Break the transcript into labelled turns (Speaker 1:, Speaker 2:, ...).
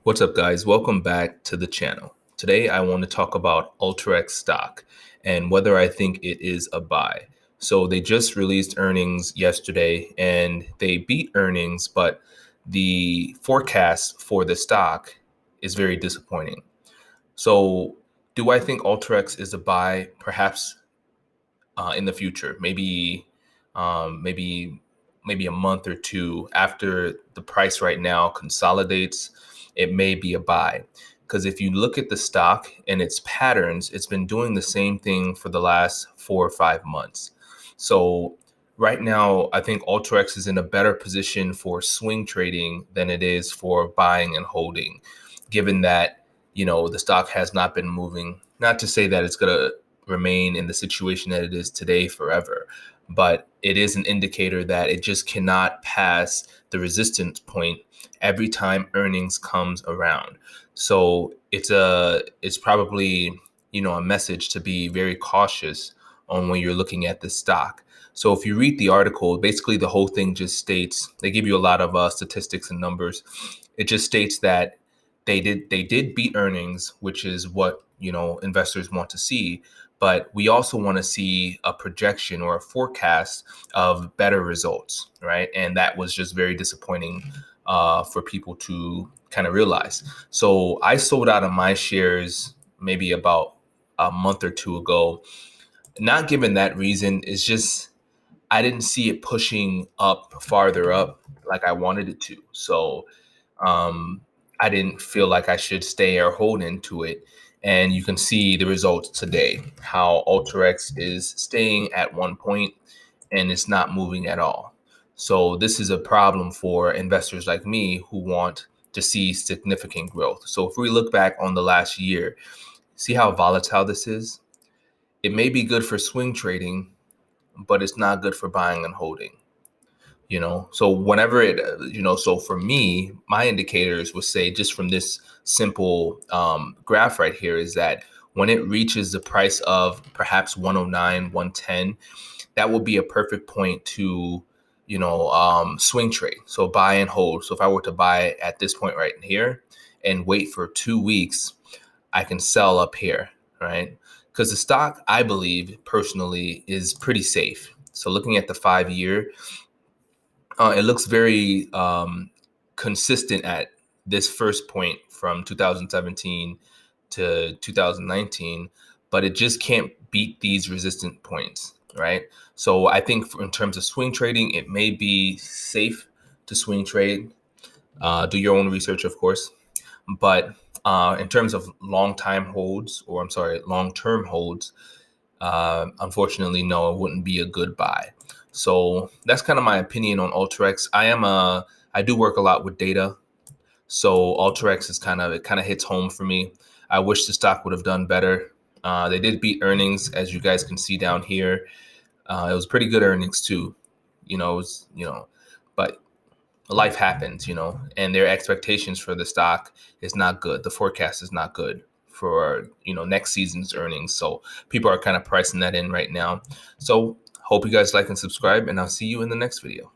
Speaker 1: What's up, guys? Welcome back to the channel. Today, I want to talk about Alteryx stock and whether I think it is a buy. So they just released earnings yesterday and they beat earnings, but the forecast for the stock is very disappointing. So do I think Alteryx is a buy? Perhaps in the future, maybe a month or two after the price right now consolidates, it may be a buy. Because if you look at the stock and its patterns, it's been doing the same thing for the last 4 or 5 months. So right now, I think Alteryx is in a better position for swing trading than it is for buying and holding, given that the stock has not been moving. Not to say that it's gonna remain in the situation that it is today forever, but it is an indicator that it just cannot pass the resistance point every time earnings comes around. So it's probably a message to be very cautious on when you're looking at the stock. So if you read the article, basically the whole thing just states, they give you a lot of statistics and numbers. It just states that they did beat earnings, which is what investors want to see, but we also want to see a projection or a forecast of better results, right? And that was just very disappointing for people to kind of realize. So I sold out of my shares maybe about a month or two ago. Not given that reason, it's just I didn't see it pushing up farther up like I wanted it to. So um, I didn't feel like I should stay or hold into it. And you can see the results today, how Alteryx is staying at one point and it's not moving at all. So this is a problem for investors like me who want to see significant growth. So if we look back on the last year, see how volatile this is? It may be good for swing trading, but it's not good for buying and holding. So whenever so for me, my indicators would say, just from this simple graph right here, is that when it reaches the price of perhaps 109, 110, that will be a perfect point to swing trade, so buy and hold. So if I were to buy at this point right here and wait for 2 weeks, I can sell up here, right? Because the stock, I believe personally, is pretty safe. So looking at the 5 year, it looks very consistent at this first point from 2017 to 2019, but it just can't beat these resistance points, right? So I think in terms of swing trading, it may be safe to swing trade. Do your own research, of course. But in terms of long term holds, unfortunately, no, it wouldn't be a good buy. So that's kind of my opinion on Alteryx. I do work a lot with data, so Alteryx it kind of hits home for me. I wish the stock would have done better. They did beat earnings, as you guys can see down here. It was pretty good earnings too, but life happens, and their expectations for the stock is not good. The forecast is not good for next season's earnings. So people are kind of pricing that in right now. So hope you guys like and subscribe, and I'll see you in the next video.